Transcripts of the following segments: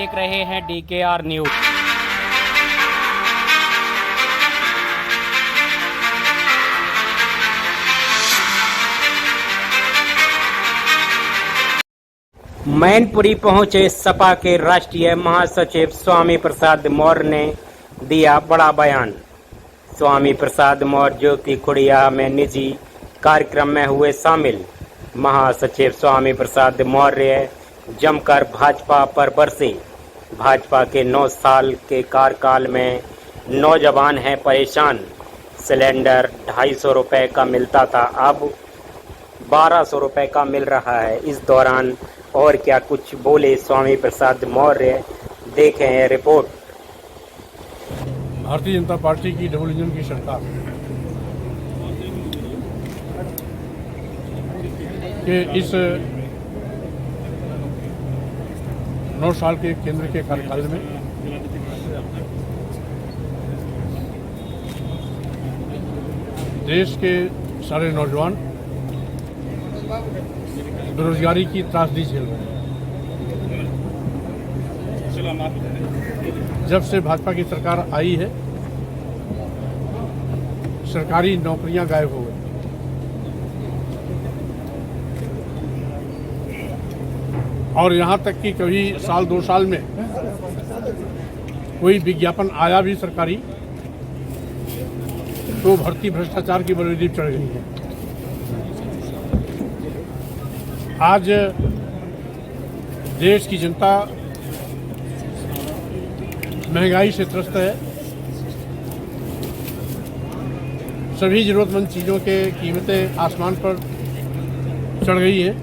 देख रहे हैं DKR न्यूज। मैनपुरी पहुंचे सपा के राष्ट्रीय महासचिव स्वामी प्रसाद मौर्य ने दिया बड़ा बयान। स्वामी प्रसाद मौर्य ज्योति कुड़िया में निजी कार्यक्रम में हुए शामिल। महासचिव स्वामी प्रसाद मौर्य जमकर भाजपा पर बरसे। भाजपा के 9 साल के कार्यकाल में नौजवान हैं परेशान। सिलेंडर 250 रुपए का मिलता था, अब 1200 रुपए का मिल रहा है। इस दौरान और क्या कुछ बोले स्वामी प्रसाद मौर्य, देखें यह रिपोर्ट। भारतीय जनता पार्टी की डबल इंजन की सरकार के इस 9 साल के केंद्र के कार्यकाल में देश के सारे नौजवान बेरोजगारी की त्रासदी झेल रहे हैं। जब से भाजपा की सरकार आई है, सरकारी नौकरियां गायब हो गई। और यहां तक कि कभी साल 2 साल में कोई विज्ञापन आया भी सरकारी, तो भर्ती भ्रष्टाचार की बलि चढ़ गई है। आज देश की जनता महंगाई से त्रस्त है। सभी जरूरतमंद चीज़ों के कीमतें आसमान पर चढ़ गई हैं।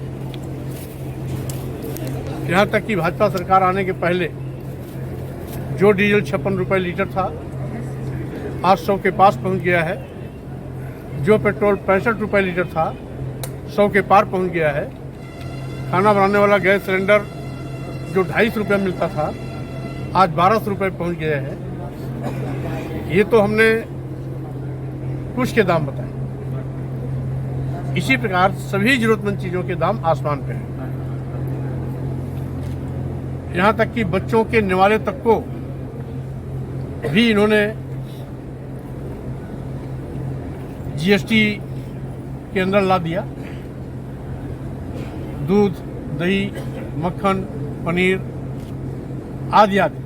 यहाँ तक कि भाजपा सरकार आने के पहले जो डीजल 56 रुपये लीटर था, आज 100 के पास पहुँच गया है। जो पेट्रोल 65 रुपये लीटर था, 100 के पार पहुँच गया है। खाना बनाने वाला गैस सिलेंडर जो 250 रुपये मिलता था, आज 1200 रुपये पहुँच गया है। ये तो हमने कुछ के दाम बताए। इसी प्रकार सभी जरूरतमंद चीज़ों के दाम आसमान पे हैं। यहाँ तक कि बच्चों के निवाले तक को भी इन्होंने GST के अंदर ला दिया। दूध, दही, मक्खन, पनीर आदि आदि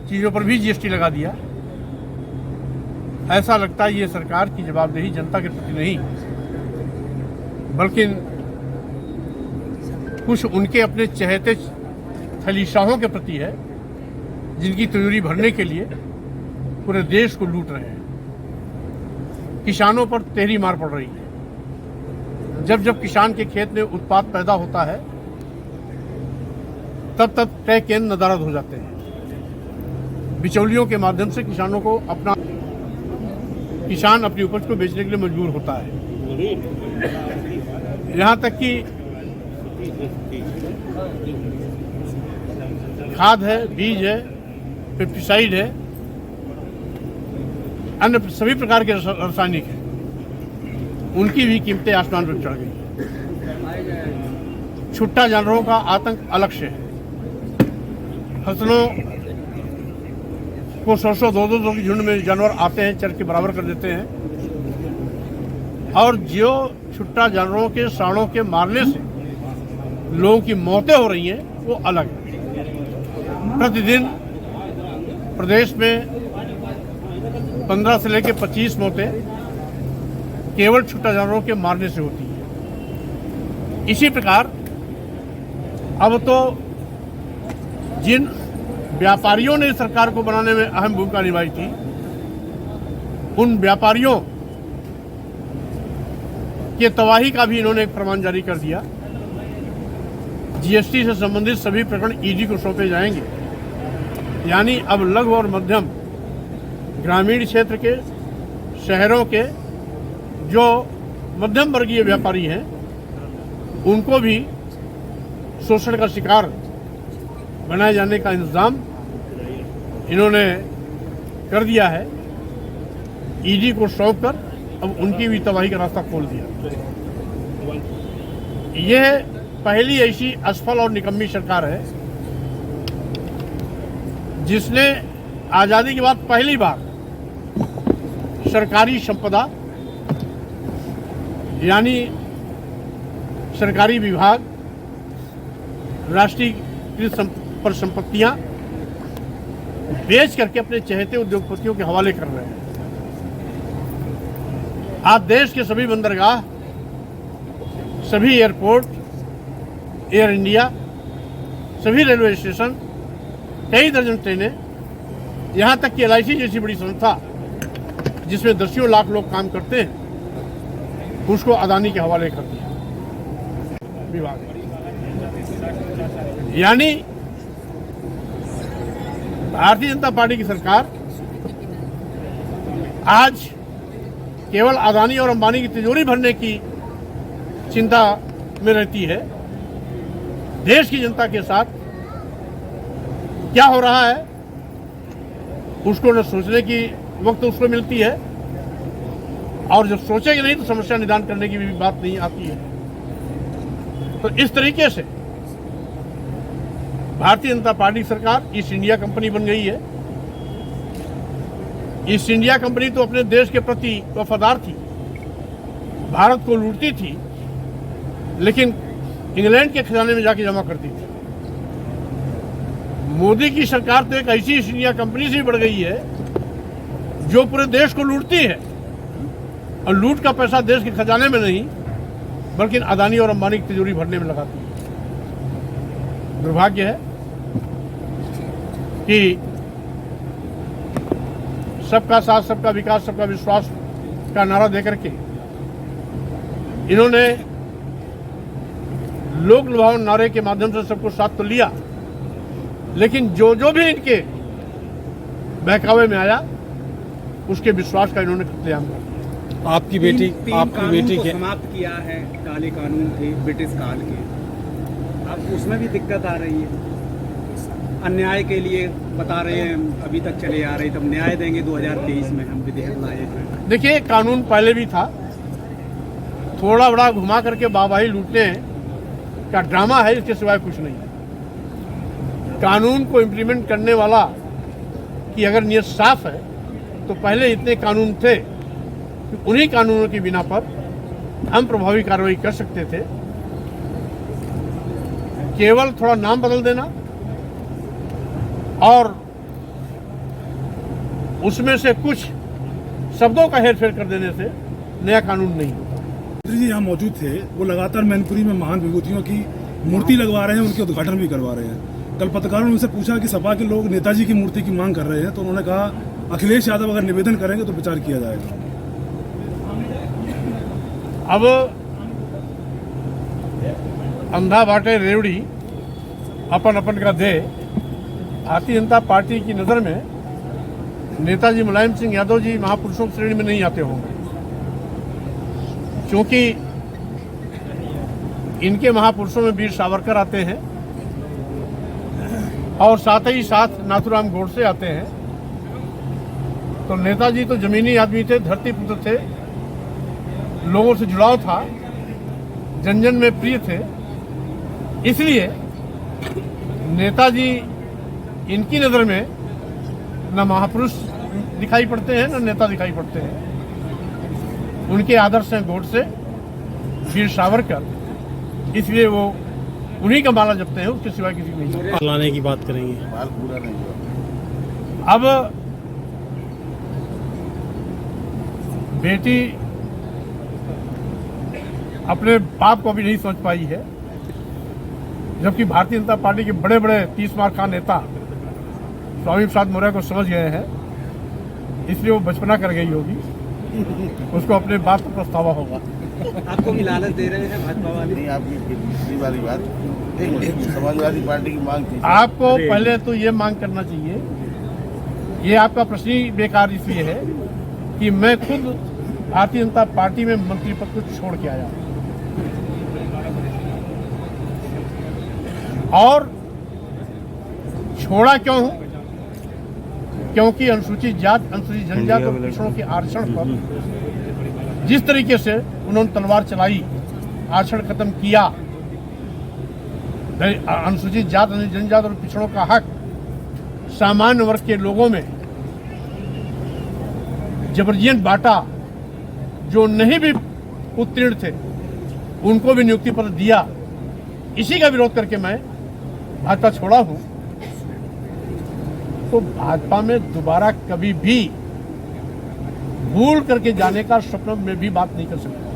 चीज़ों पर भी GST लगा दिया। ऐसा लगता है ये सरकार की जवाबदेही जनता के प्रति नहीं, बल्कि कुछ उनके अपने चहेते खलीशाहों के प्रति है, जिनकी तिजोरी भरने के लिए पूरे देश को लूट रहे हैं। किसानों पर तेहरी मार पड़ रही है। जब जब किसान के खेत में उत्पाद पैदा होता है, तब तब तय केंद्र नदारद हो जाते हैं। बिचौलियों के माध्यम से किसान अपनी उपज को बेचने के लिए मजबूर होता है। यहाँ तक कि खाद है, बीज है, पेस्टिसाइड है, अन्य सभी प्रकार के रासायनिक है, उनकी भी कीमतें आसमान पर चढ़ गई। छुट्टा जानवरों का आतंक अलग से है। फसलों को 100 200 की झुंड में जानवर आते हैं, चर के बराबर कर देते हैं। और जो छुट्टा जानवरों के साड़ों के मारने से लोगों की मौतें हो रही हैं, वो अलग है। प्रतिदिन प्रदेश में 15 से लेकर 25 मौतें केवल छुट्टा जानवरों के मारने से होती है। इसी प्रकार अब तो जिन व्यापारियों ने सरकार को बनाने में अहम भूमिका निभाई थी, उन व्यापारियों के तबाही का भी इन्होंने एक फरमान जारी कर दिया। GST से संबंधित सभी प्रकरण ED को सौंपे जाएंगे। यानी अब लघु और मध्यम ग्रामीण क्षेत्र के, शहरों के जो मध्यम वर्गीय व्यापारी हैं, उनको भी शोषण का शिकार बनाए जाने का इंतजाम इन्होंने कर दिया है। ED को सौंप कर अब उनकी भी तबाही का रास्ता खोल दिया। यह पहली ऐसी असफल और निकम्मी सरकार है जिसने आज़ादी के बाद पहली बार सरकारी संपदा यानी सरकारी विभाग, राष्ट्रीय परिसंपत्तियां बेच करके अपने चहेते उद्योगपतियों के हवाले कर रहे हैं। आज देश के सभी बंदरगाह, सभी एयरपोर्ट, एयर इंडिया, सभी रेलवे स्टेशन, कई दर्जन ट्रेनें, यहाँ तक कि LIC जैसी बड़ी संस्था जिसमें दसियों लाख लोग काम करते हैं, उसको अदानी के हवाले कर दिया विभाग। यानी भारतीय जनता पार्टी की सरकार आज केवल अदानी और अंबानी की तिजोरी भरने की चिंता में रहती है। देश की जनता के साथ क्या हो रहा है उसको न सोचने की वक्त उसको मिलती है, और जब सोचेगी नहीं तो समस्या निदान करने की भी बात नहीं आती है। तो इस तरीके से भारतीय जनता पार्टी सरकार ईस्ट इंडिया कंपनी बन गई है। ईस्ट इंडिया कंपनी तो अपने देश के प्रति वफादार थी, भारत को लूटती थी, लेकिन इंग्लैंड के खजाने में जाके जमा करती थी। मोदी की सरकार तो एक ऐसी ईस्ट इंडिया कंपनी से बढ़ गई है जो पूरे देश को लूटती है, और लूट का पैसा देश के खजाने में नहीं बल्कि अदानी और अंबानी की तिजोरी भरने में लगाती है। दुर्भाग्य है कि सबका साथ, सबका विकास, सबका विश्वास का नारा देकर के इन्होंने लोक लुभावन नारे के माध्यम से सबको साथ तो लिया, लेकिन जो जो भी इनके बहकावे में आया उसके विश्वास का इन्होंने कत्लेआम कर दिया। आपकी बेटी के समाप्त किया है, काले कानून थे ब्रिटिश काल के, अब उसमें भी दिक्कत आ रही है। अन्याय के लिए बता रहे हैं अभी तक चले आ रही, तब न्याय देंगे 2023 में हम विधेयक लाए हैं। देखिए, कानून पहले भी था, थोड़ा बड़ा घुमा करके वाहवाही लूटने का ड्रामा है, इसके सिवाय कुछ नहीं है। कानून को इम्प्लीमेंट करने वाला की अगर नियत साफ है तो पहले इतने कानून थे कि उन्हीं कानूनों की बिना पर हम प्रभावी कार्रवाई कर सकते थे। केवल थोड़ा नाम बदल देना और उसमें से कुछ शब्दों का हेरफेर कर देने से नया कानून नहीं होता। मंत्री जी यहाँ मौजूद थे, वो लगातार मैनपुरी में महान विभूतियों की मूर्ति लगवा रहे हैं, उनके उद्घाटन भी करवा रहे हैं। कल पत्रकारों ने उनसे पूछा कि सपा के लोग नेताजी की मूर्ति की मांग कर रहे हैं, तो उन्होंने कहा अखिलेश यादव अगर निवेदन करेंगे तो विचार किया जाएगा। अब अंधा बाटे रेवड़ी अपन अपन का दे। भारतीय जनता पार्टी की नज़र में नेताजी मुलायम सिंह यादव जी महापुरुषों की श्रेणी में नहीं आते होंगे, क्योंकि इनके महापुरुषों में वीर सावरकर आते हैं और साथ ही साथ नाथूराम गोडसे आते हैं। तो नेताजी तो जमीनी आदमी थे, धरती पुत्र थे, लोगों से जुड़ाव था, जन जन में प्रिय थे। इसलिए नेताजी इनकी नज़र में न महापुरुष दिखाई पड़ते हैं न नेता दिखाई पड़ते हैं। उनके आदर्श हैं गोडसे, वीर सावरकर, इसलिए वो उन्हीं का माला जपते हैं, उसके सिवा किसी को नहीं। लाने की बात करेंगे। अब बेटी अपने बाप को भी नहीं समझ पाई है, जबकि भारतीय जनता पार्टी के बड़े बड़े 30 मार का नेता स्वामी प्रसाद मौर्य को समझ गए हैं, इसलिए वो बचपना कर गई होगी, उसको अपने बाप को पछतावा होगा। आपको भी लालच दे रहे हैं भाजपा वाले? नहीं, आपकी पिछली वाली बात समाजवादी पार्टी की मांग थी। आपको पहले तो ये मांग करना चाहिए, ये आपका प्रश्न ही बेकार इसलिए है कि मैं खुद भारतीय जनता पार्टी में मंत्री पद को छोड़ के आया, और छोड़ा क्यों हूं? क्योंकि अनुसूचित जात, अनुसूचित जनजाति और पिछड़ों के आरक्षण पर जिस तरीके से उन्होंने तलवार चलाई, आरक्षण खत्म किया, अनुसूचित जात, जनजाति और पिछड़ों का हक सामान्य वर्ग के लोगों में जबरदस्त बांटा, जो नहीं भी उत्तीर्ण थे उनको भी नियुक्ति पत्र दिया। इसी का विरोध करके मैं भाजपा छोड़ा हूं। तो भाजपा में दोबारा कभी भी भूल करके जाने का स्वप्न में भी बात नहीं कर सकता।